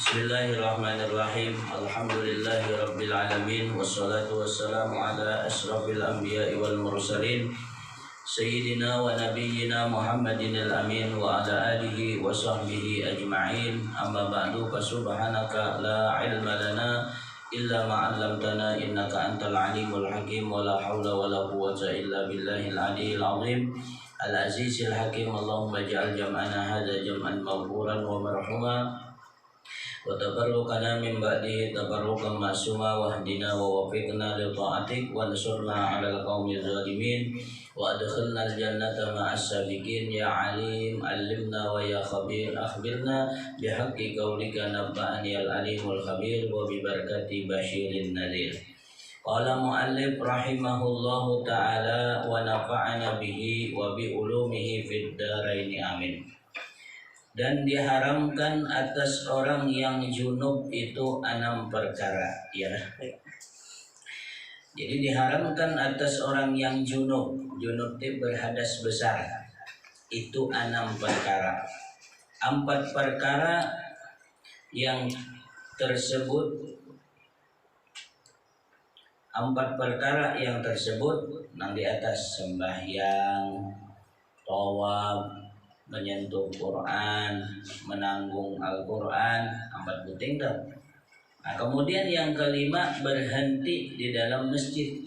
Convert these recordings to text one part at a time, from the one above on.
Bismillahirrahmanirrahim. Alhamdulillahirabbil alamin wassalatu wassalamu ala asyrafil anbiya'i wal mursalin sayyidina wa nabiyyina Muhammadin al-amin wa ala alihi wa sahbihi ajma'in. Amma ba'du, fa subhanaka la ilma lana illa ma 'allamtana innaka antal alimul hakim wa la haula wa la quwwata illa billahil aliyyil azim al-azizil hakim. Allahumma ij'al jam'ana hadza jam'an maghfuran wa marhuma wa tabarrukana min ba'di tabarrukan ma'suma wahdina wa wafiqna li ta'atik wa ansurna 'alal qaumil zalimin wa adkhilna al-jannata ma'as sabiqin. Ya alim allimna wa ya khabir akhbirna bihaqqi qaulika nabba'ani al-alimul khabir wa bi barakati basyirin nadhir. Qala mu'allif rahimahullahu ta'ala wa nafa'ana bihi wa bi ulumihi fid dharain amin. Dan diharamkan atas orang yang junub itu 6 perkara, ya. Jadi diharamkan atas orang yang junub itu berhadas besar, itu 6 perkara. 4 perkara yang tersebut, 4 perkara yang tersebut nang di atas: sembahyang, tawaf, menyentuh Quran, menanggung Al-Quran, 4 penting tuh. Nah, kemudian yang kelima, berhenti di dalam masjid,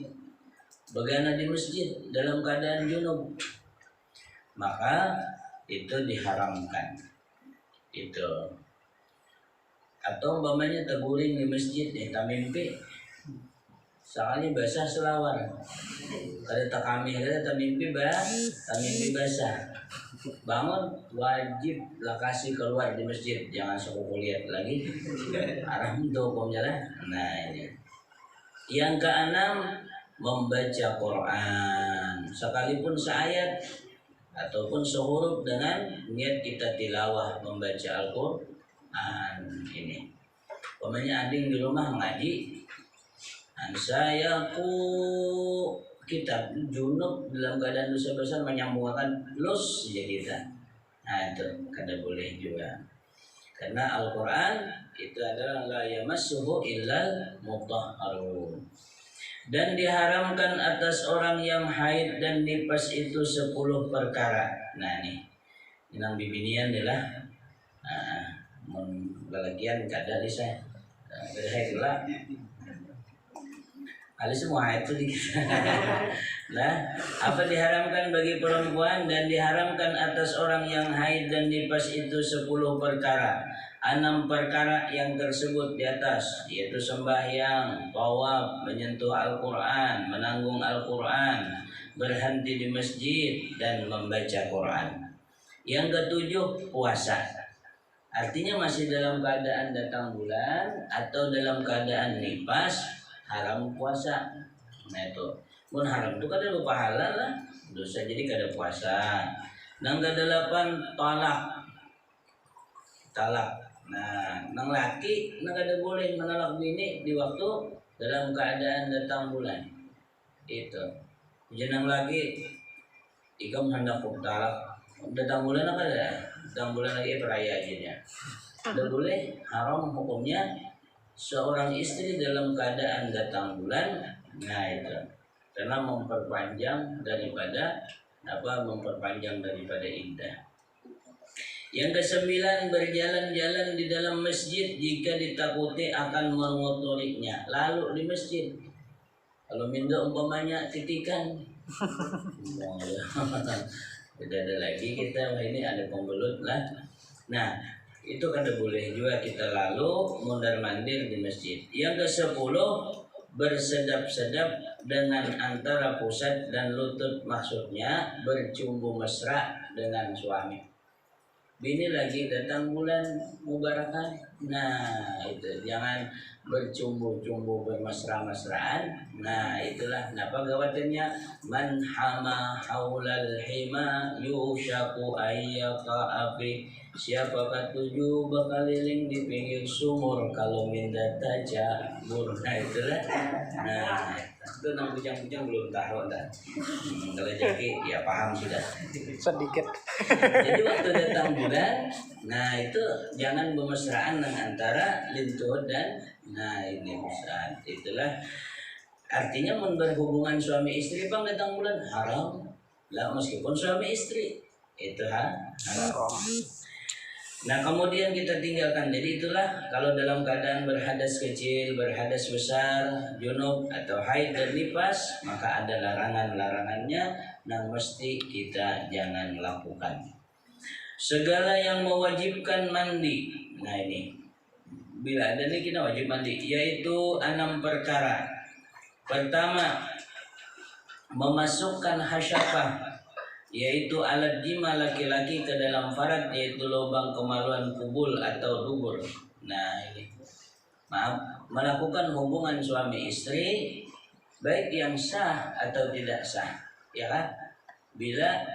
begana di masjid dalam keadaan junub, maka itu diharamkan. Itu. Atau umpamanya teguring di masjid, tak mimpi, soalnya basah selawar, kada tak kami, kada tak mimpi basah, bangun wajib lah kasih keluar di masjid, jangan suka lihat lagi, haram tuh hukumnya lah. Nah ini. Yang keenam, membaca Quran sekalipun seayat ataupun sehuruf dengan niat kita tilawah membaca Al-Quran. Ini umpamanya ading di rumah ngaji, saya kitab junub dalam keadaan dosa besar menyambungkan los jadi kita. Nah itu kada boleh juga, karena Al-Quran itu adalah la yamassuhu illal mutahharun. Dan diharamkan atas orang yang haid dan nifas itu 10 perkara. Nah nih inang bibinian adalah lalagian kada di saya berhaid lah. Hal semua itu Nah, apa diharamkan bagi perempuan dan diharamkan atas orang yang haid dan nifas itu 10 perkara. 6 perkara yang tersebut di atas, yaitu sembahyang, tawaf, menyentuh Al-Quran, menanggung Al-Quran, berhenti di masjid, dan membaca Quran. Yang ketujuh, puasa. Artinya masih dalam keadaan datang bulan atau dalam keadaan nifas, haram puasa. Nah itu pun haram itu kada lupa halal lah dosa, jadi kada puasa. Nang ke-8, talak. Nah nang laki nang kada boleh menolak bini di waktu dalam keadaan datang bulan. Itu jenang laki ikam hendak talak datang bulan apa ya, datang bulan lagi peraya aja, kada boleh, haram hukumnya seorang istri dalam keadaan datang bulan. Nah itu karena memperpanjang daripada iddah. Yang ke-9, berjalan-jalan di dalam masjid jika ditakuti akan mengotorinya. Lalu di masjid kalau minta umpamanya titikan tidak ada lagi kita, ini ada pembelut lah. Nah itu kada boleh juga kita lalu mondar-mandir di masjid. Yang ke-10, bersedap-sedap dengan antara pusat dan lutut, maksudnya bercumbu mesra dengan suami. Bini lagi datang bulan mubarakan, nah itu jangan bercumbu-cumbu bermesra-mesraan. Nah itulah kenapa gawatannya man hama haulal hima yushaku ayyaka api. Siapa ketujuh berkeliling di pinggir sumur kalau minta tajabur. Nah itulah. Nah Itu nang bujang-bujang belum tahu dah. Kalau Jaki ya paham sudah. Sedikit. Jadi waktu datang bulan, nah itu jangan bermesraan antara lintuh dan nah ini mesraan. Itulah artinya berhubungan suami istri bang datang bulan haram. Lah meskipun suami istri itu haram. Nah kemudian kita tinggalkan. Jadi itulah kalau dalam keadaan berhadas kecil, berhadas besar, junub atau haid dan nifas, maka ada larangan-larangannya yang mesti kita jangan lakukan. Segala yang mewajibkan mandi. Nah ini bila ada nih kita wajib mandi, yaitu 6 perkara. Pertama, memasukkan hasyafah, yaitu alat jima laki-laki ke dalam farad, yaitu lubang kemaluan kubul atau dubur. Nah ini melakukan hubungan suami istri baik yang sah atau tidak sah, ya kan? Bila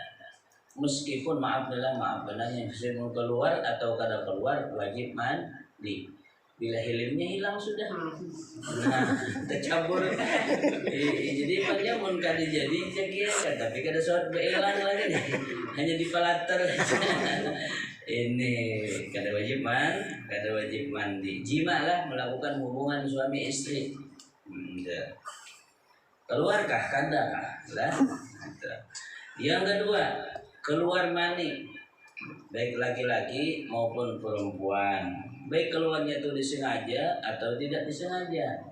meskipun maaf benarnya mau keluar atau kada keluar wajib mandi. Bila hilimnya hilang sudah, nah tercampur. Jadi makanya mun kada jadi cekian, tapi kada suat beelang lagi nih, hanya di palater. Ini kada wajib mandi. Jima lah melakukan hubungan suami istri. Keluarkah kada kah? Lah. Yang kedua, keluar mani, baik laki-laki maupun perempuan. Baik keluarnya itu disengaja atau tidak disengaja.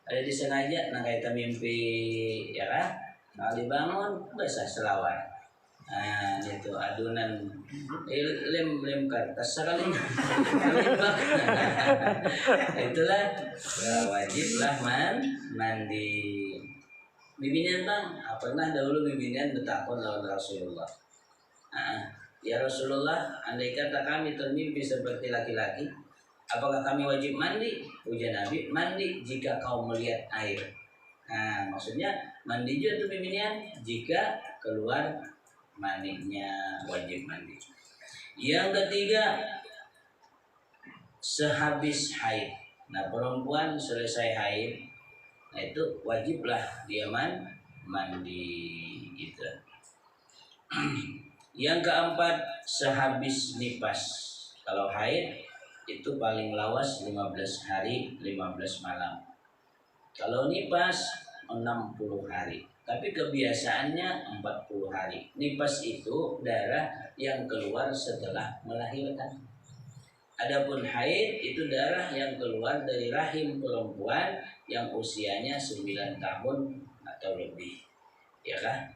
Ada disengaja, nah kayak mimpi, ya kan? Nah dibangun, basah selawat. Nah itu adunan lem kertas sekali. Itulah wajiblah mandi. Bimbingan bang, pernah dahulu bimbingan bertakun lawan Rasulullah. Ya Rasulullah, andai kata kami termimpi seperti laki-laki, apakah kami wajib mandi? Ujar Nabi, mandi jika kau melihat air. Nah, maksudnya mandi juga tuh bimbingan jika keluar mandinya wajib mandi. Yang ketiga, sehabis haid. Nah, perempuan selesai haid, nah itu wajiblah dia mandi gitu. Yang keempat, sehabis nifas. Kalau haid itu paling lawas 15 hari 15 malam. Kalau nifas 60 hari. Tapi kebiasaannya 40 hari. Nifas itu darah yang keluar setelah melahirkan. Adapun haid itu darah yang keluar dari rahim perempuan yang usianya 9 tahun atau lebih. Ya kan?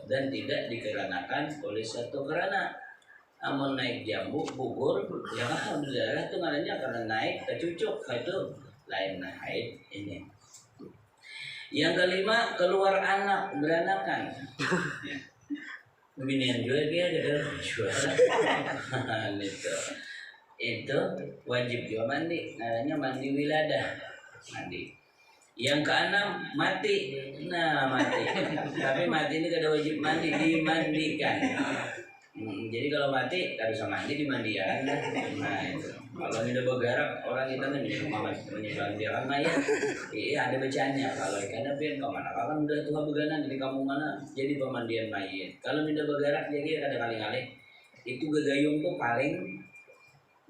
Dan tidak dikarenakan oleh satu karena. Amun naik jambu, gugur, ya kan darah itu ngarannya karena naik ke cucuk, itu lain haid ini. Yang kelima, keluar anak beranakan. Binian juga dia ada juara. Itu wajib juga mandi, namanya mandi wiladah, mandi. Yang keenam, mati. Nah mati, tapi mati ini kada wajib mandi, dimandikan. Jadi kalau mati kada usah mandi, dimandikan. Nah itu. Kalau tidak bergerak orang kita nih menyebabkan dia kan mayat. Iya ada bacaannya. Kalau ikan pian kau mana kan udah tua beganan di kampung mana jadi pemandian mayat. Kalau tidak bergerak jadi kada kali-kali. Itu gegayung tuh paling.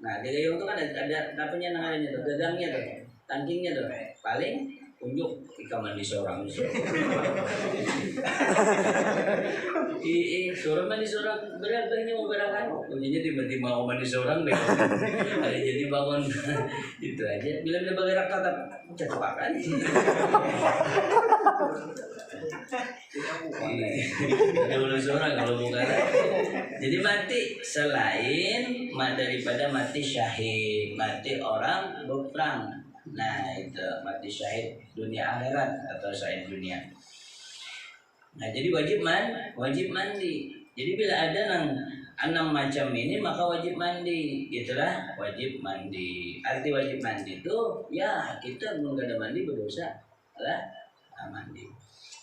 Nah gegayung tuh kan ada apanya namanya tuh, gagangnya tuh, tangkingnya tuh paling unjuk ikan mandi seorang. Seorang mandi seorang beraganya mau berakan. Jadi tiba-tiba mau mandi seorang deh. Ada jadi bangun itu aja. Bila bergerak tetap cepakan. Dulu seorang kalau bukan. Jadi mati selain daripada mati syahid, mati orang berperang. Nah itu mati syahid dunia akhirat atau syahid dunia. Nah jadi wajib mandi. Jadi bila ada 6 macam ini maka wajib mandi. Itulah wajib mandi. Arti wajib mandi itu ya kita enggak ada mandi berdosa lah mandi.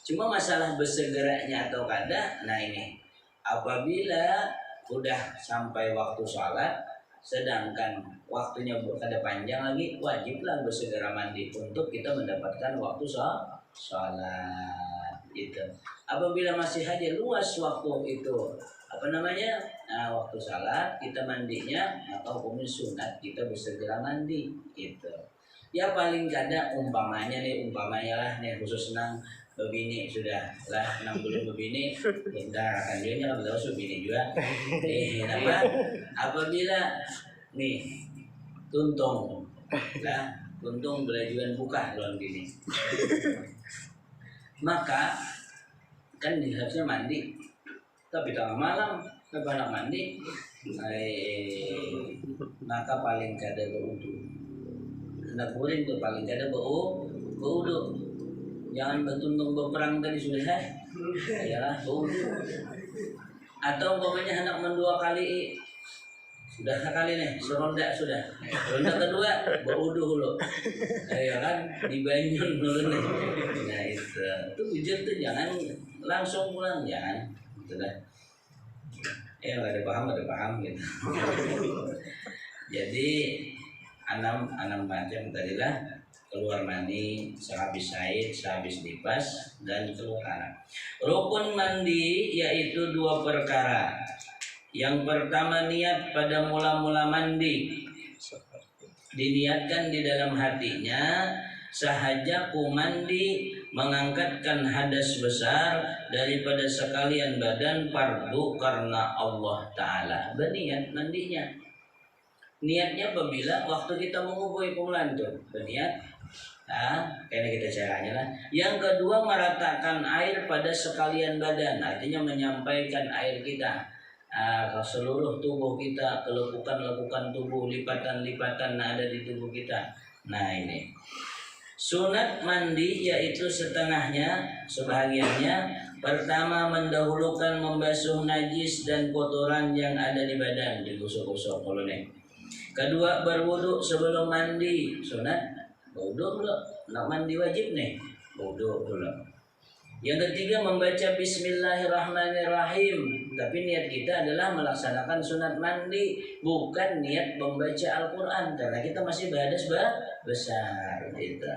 Cuma masalah bersegeranya atau kada. Nah ini apabila udah sampai waktu sholat sedangkan waktunya kada panjang lagi, wajiblah bersegera mandi untuk kita mendapatkan waktu sholat itu. Apabila masih hadir luas waktu itu waktu salat kita mandinya atau hukumnya sunat kita bersegera mandi gitu. Ya paling kada umpamanya lah nih khusus senang bebini sudah lah 60 bebini kita akan dia kan tahu bebini juga apabila nih tuntung lah tuntung belajuan buka dalam gini maka kan harusnya mandi tapi tengah malam kepada mandi maka paling kada berwudu hendak kuring tuh paling kada berwudu jangan bertuntung berperang tadi sudah ya berwudu atau pokoknya hendak mendua kali sudah sekali nih seronda sudah ronda kedua berwudu dulu ya kan dibanyun dulu nih nah itu ujian tuh jangan langsung pulang jangan gitu dah ada paham gitu jadi enam macam tadi lah keluar mani sehabis haid sehabis nifas dan keluar anak. Rukun mandi yaitu 2 perkara. Yang pertama niat pada mula-mula mandi diniatkan di dalam hatinya sahaja ku mandi mengangkatkan hadas besar daripada sekalian badan fardu karena Allah Ta'ala. Berniat mandinya. Niatnya apabila waktu kita mengubui pemulaan tuh berniat. Kayaknya kita caranya lah. Yang kedua meratakan air pada sekalian badan. Artinya menyampaikan air kita ke seluruh tubuh kita, ke lekukan-lekukan tubuh, lipatan-lipatan ada di tubuh kita. Nah ini. Sunat mandi yaitu setengahnya, sebahagiannya. Pertama mendahulukan membasuh najis dan kotoran yang ada di badan, digosok-gosok kalau nih. Kedua berwudu sebelum mandi, sunat wudu dulu. Nak mandi wajib nih, wudu dulu. Yang ketiga membaca Bismillahirrahmanirrahim. Tapi niat kita adalah melaksanakan sunat mandi, bukan niat membaca Al-Quran karena kita masih berhadas besar gitu.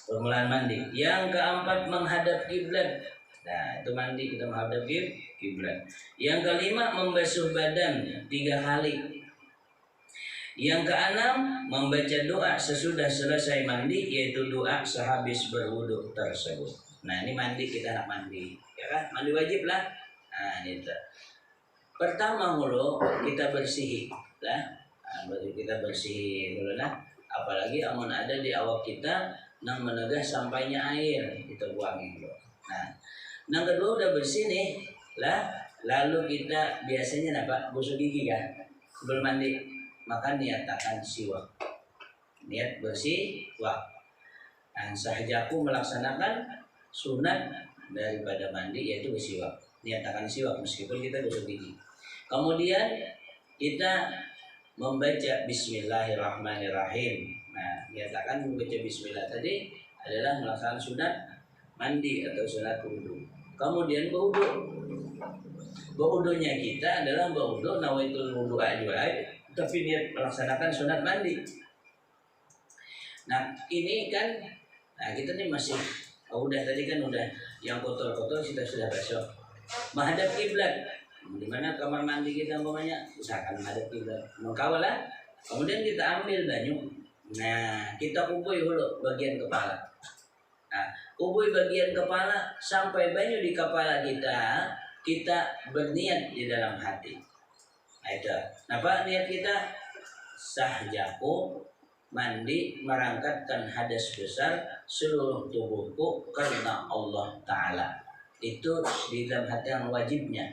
Permulaan mandi. Yang keempat menghadap kiblat. Nah itu mandi kita menghadap kiblat. Yang kelima membasuh badan 3 kali. Yang keenam membaca doa sesudah selesai mandi yaitu doa sehabis berwudu tersebut. Nah ini mandi kita nak mandi ya kan mandi wajib lah. Nah itu pertama mulu kita bersih lah. Kita bersih dulu lah. Apalagi amun ada di awak kita nang menegah sampainya air kita buangin dulu. Nah, nang kedua udah bersih nih lah, lalu kita biasanya apa? Gosok gigi kan sebelum mandi, maka niatakan siwak. Niat bersih, wak. Dan sahajaku melaksanakan sunat daripada mandi yaitu bersiwak. Niatakan siwak meskipun kita gosok gigi. Kemudian kita membaca Bismillahirrahmanirrahim. Nah, nyatakan membaca Bismillah tadi adalah melaksanakan sunat mandi atau sunat wudu. Kemudian berwudu. Berwudunya kita adalah berwudu nawaitul wudu ajwa, tapi niat melaksanakan sunat mandi. Nah, ini kan kita nih masih udah tadi kan udah yang kotor-kotor kita sudah basuh. Menghadap kiblat. Di mana kamar mandi kita umpamanya usahakan menghadap kiblat. Mengkawal lah. Kemudian kita ambil banyu. Nah, kita kubui dulu bagian kepala. Nah, kubui bagian kepala sampai banyu di kepala kita, kita berniat di dalam hati. Nah, itu. Apa niat kita? Sahjaku mandi merangkatkan hadas besar seluruh tubuhku karena Allah Ta'ala. Itu di dalam hati yang wajibnya.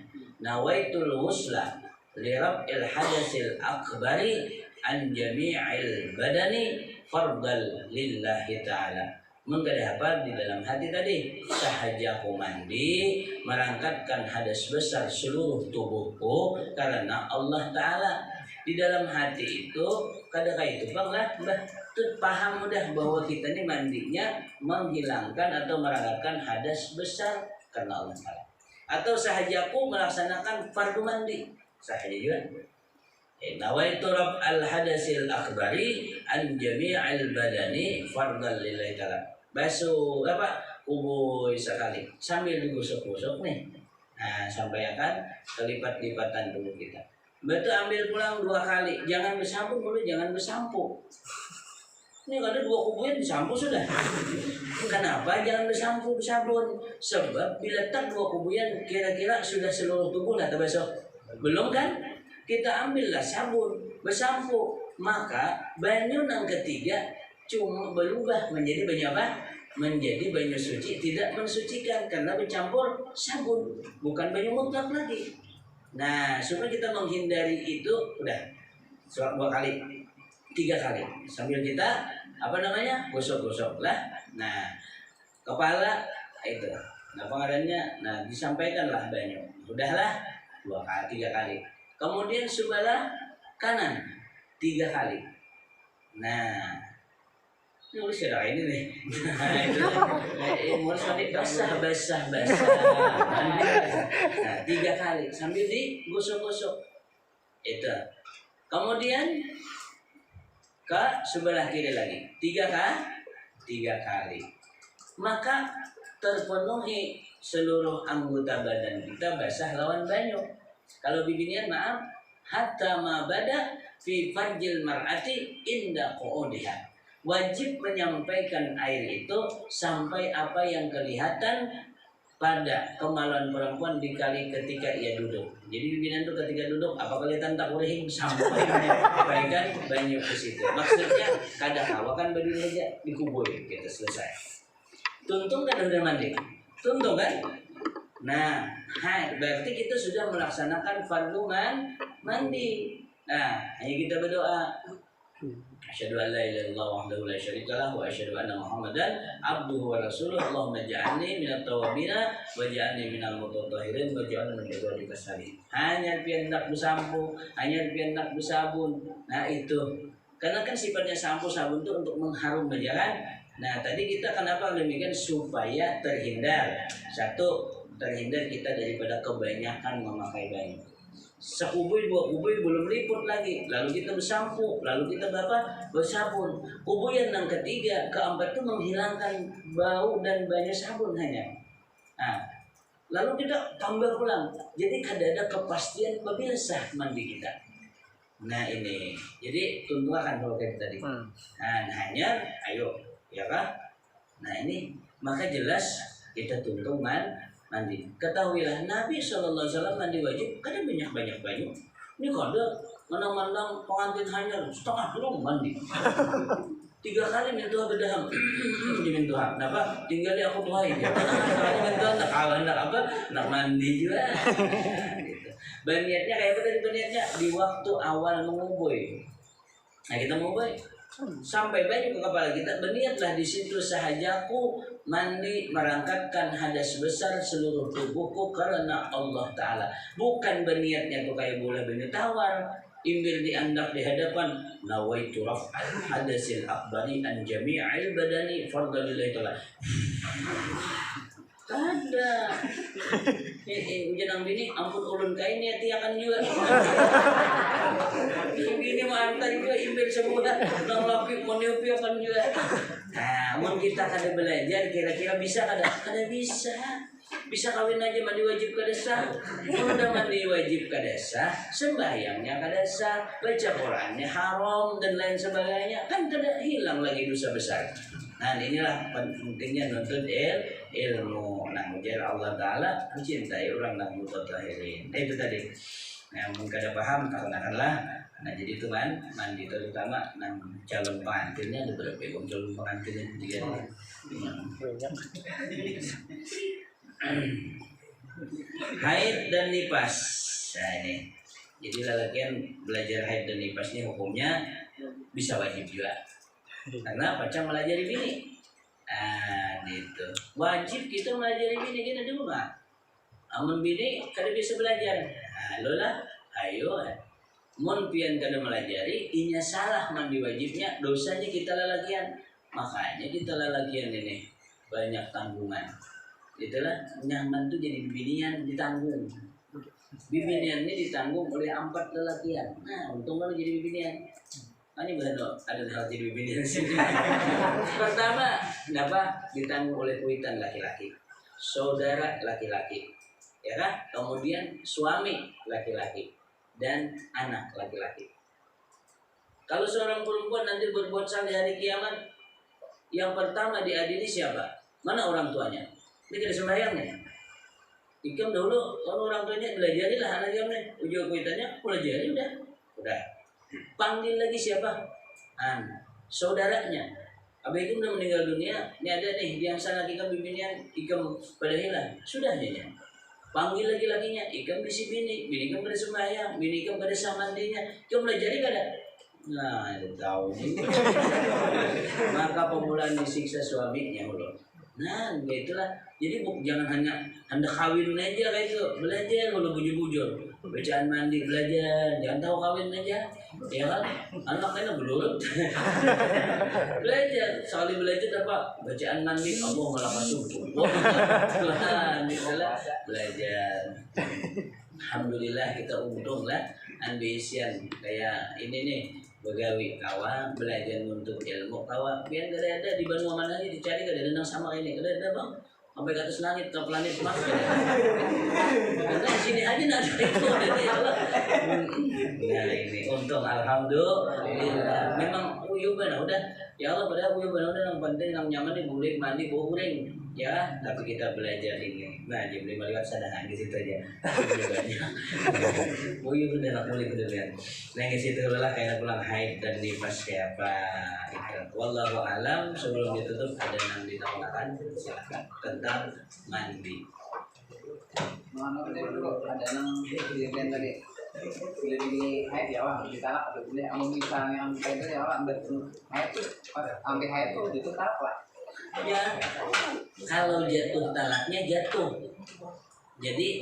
Nawaitul wusla li rab'il hadasil akbari an jami'il badani fardal lillahi ta'ala. Mengada apa di dalam hati tadi? Sahajaku mandi merangkatkan hadas besar seluruh tubuhku karena Allah Ta'ala. Di dalam hati itu kadang itu bang paham mudah bahwa kita ini mandinya menghilangkan atau merangkatkan hadas besar karena Allah Ta'ala. Atau sahajaku melaksanakan fardu mandi sahaja juga. Nawaitu rab'al hadasil akbari an jami'il badani fardal lillahi ta'ala. Basuh apa? kubui sekali sambil digosok-gosok nih. Nah, sampai akan kelipat-lipatan tubuh kita. Betul, ambil pulang 2 kali. Jangan bersabun dulu, jangan bersampo. Ini ada 2 kubuyan disampo sudah. Kenapa jangan bersampo bersabun? Sebab bila tak 2 kubuyan kira-kira sudah seluruh tubuh lah terbasuh. Belum kan? Kita ambillah sabun, bersampo, maka banyu yang ketiga cuma berubah menjadi banyu apa? Menjadi banyu suci, tidak mensucikan karena bercampur sabun, bukan banyu mutlak lagi. Nah, supaya kita menghindari itu udah 2 kali, 3 kali sambil kita gosok-gosok lah. Nah, kepala itu, nah pengadanya, nah disampaikanlah banyu, udahlah 2 kali, 3 kali. Kemudian sebelah kanan 3 kali. Nah, nulis ya ini nih. Nah, itu harus pakai basah. Nah, 3 kali sambil digosok-gosok. Itu. Kemudian ke sebelah kiri lagi. 3 kali. Maka terpenuhi seluruh anggota badan kita basah lawan banyu. Kalau bibinian maaf, hatta ma bada fi farjil mar'ati inda qu'udiha. Wajib menyampaikan air itu sampai apa yang kelihatan pada kemaluan perempuan dikali ketika ia duduk. Jadi bibinan itu ketika duduk apa kelihatan tak boleh sampai menyampaikan banyu ke situ. Maksudnya kada hawakan berdiri aja dikubur kita selesai. Tuntung kan udah mandi? Tuntung kan? Nah, berarti kita sudah melaksanakan fardu mandi. Nah, hanya kita berdoa. Asyhadu an la ilaha illallah wahdahu la syarika lahu wa asyhadu anna Muhammadan abduhu wa rasuluh. Allahumma ij'alni minat tawwabina waj'alni minal mutatahhirin waj'alni min ibadika salihin. Hanya pian nak bersampo, hanya pian nak bersabun. Nah, itu. Karena kan sifatnya sampo sabun itu untuk mengharum aja kan. Nah, tadi kita kenapa demikian supaya terhindar. Satu, terhindar kita daripada kebanyakan memakai banyu. Sekubui 2 kubui belum liput lagi, lalu kita bersampo, lalu kita bersabun. Kubuyan yang ketiga, keempat itu menghilangkan bau dan banyak sabun hanya. Nah, lalu kita tambah pulang. Jadi ada kepastian apabila sah mandi kita. Nah ini, jadi tuntukan kalau kayak tadi. Nah hanya, ayo, ya kan? Nah ini, maka jelas kita tuntut mandi. Ketahuilah Nabi SAW mandi wajib kada banyak banyu. Ini kada menang-menang pengantin hanya setengah dulu mandi. 3 kali minta bedaham. Diminta. Kenapa? Tinggal aku tuai. Sekali minta nak kawan nak mandi juga. Gitu. Baniatnya kayak apa tadi baniatnya? Di waktu awal mengubui. Nah kita mengubui sampai banyak ke kepala kita, berniatlah di situ sahajaku mandi merangkatkan hadas besar seluruh tubuhku karena Allah Ta'ala. Bukan berniatnya tuh kayak bola benih tawar imbil diandak di hadapan nawaitu raf'al hadasil akbari an jami'il badani fardalillahi ta'ala. Ada ujian ang bini ampun ulun kain niya tiyakan juga. Bini mau antar juga imbil semua nang lapik meniupiakan juga. Nah, mun kita kada belajar kira-kira bisa kada bisa kawin aja mandi wajib kada sah. Mun udah mandi wajib kada sah, sembahyangnya kada sah, baca Qur'annya haram dan lain sebagainya, kan kada hilang lagi dosa besar. Nah inilah pentingnya nuntut ilmu. Nah ujar Allah Ta'ala mencintai orang yang mutatahhirin. Itu tadi. Nah mungkin ada paham karena nah jadi itu mandi terutama nang calon pengantinnya ada berapa calon pengantinnya tiga. Haid dan nifas. Nah ini. Jadi lelakian belajar haid dan nifas ini hukumnya bisa wajib juga. Karena pacar melajari bini. Nah, gitu. Wajib kita melajari bini kita di rumah. Amun bini kada bisa belajar. Nah, lo lah, ayo. Mun pian kada melajari, inya salah mandi wajibnya, dosanya kita lalakian. Makanya kita lalakian ini banyak tanggungan. Itulah nyaman tuh jadi binian ditanggung. Bibinian ini ditanggung oleh 4 lelakian. Nah, untung kalau jadi bibinian. Ini benar ada hal di bibir sini. Pertama, kenapa ditanggung oleh kuitan laki-laki, saudara laki-laki, ya kan? Kemudian suami laki-laki dan anak laki-laki. Kalau seorang perempuan nanti berbuat salah di hari kiamat, yang pertama diadili siapa? Mana orang tuanya? Ini kada sembahyangnya. Ikam dahulu kalau orang tuanya belajarilah anak ikamnya, ujung kuitannya pelajari udah. Panggil lagi siapa? Saudaranya. Abaikum udah meninggal dunia, ini ada nih yang sana ikam bimbingan, ikam pada hilang. Sudah nih. Panggil lagi lakinya, ikam bisi bini ikam pada sembahyang, bini ikam pada samandinya. Ikam belajari kada? Nah, tahu nih. Maka pemulaan disiksa suaminya Allah. Nah, itulah. Jadi jangan hanya hendak kawin aja kayak itu, belajar kalau bujur-bujur, bacaan mandi belajar, jangan tahu kawin aja, ya kan? Anaknya belum belajar, sekali belajar apa? Bacaan mandi, Allah malah masuk. Tuhan, itulah belajar. Alhamdulillah kita untung lah, ambisian kayak ini nih. Begawi kawan, belajar untuk ilmu kawan. Biar gak ada di Bandung mana aja dicari gak ada sama ini, gak ada bang. Sampai ke atas langit ke planet Mars. Karena di sini aja nggak ada itu. Nah ini untung alhamdulillah. Memang uyuban udah. Ya Allah pada uyuban udah yang penting yang nyaman nih boleh mandi bohring. Ya, tapi kita belajar ini. Nah, jadi beli melihat sadahan di situ aja. Uyuban udah boleh kemudian. Nah di situ lah kayak pulang haid dan nifas siapa. Wallahu alam. Sebelum ditutup ada yang ditambahkan silakan tentang mandi. Mana ada yang dilihat tadi boleh di haid ya wah di talak ada boleh amun misalnya yang haid ya wah haid ambil haid itu talak lah Ya kalau jatuh talaknya jatuh. Jadi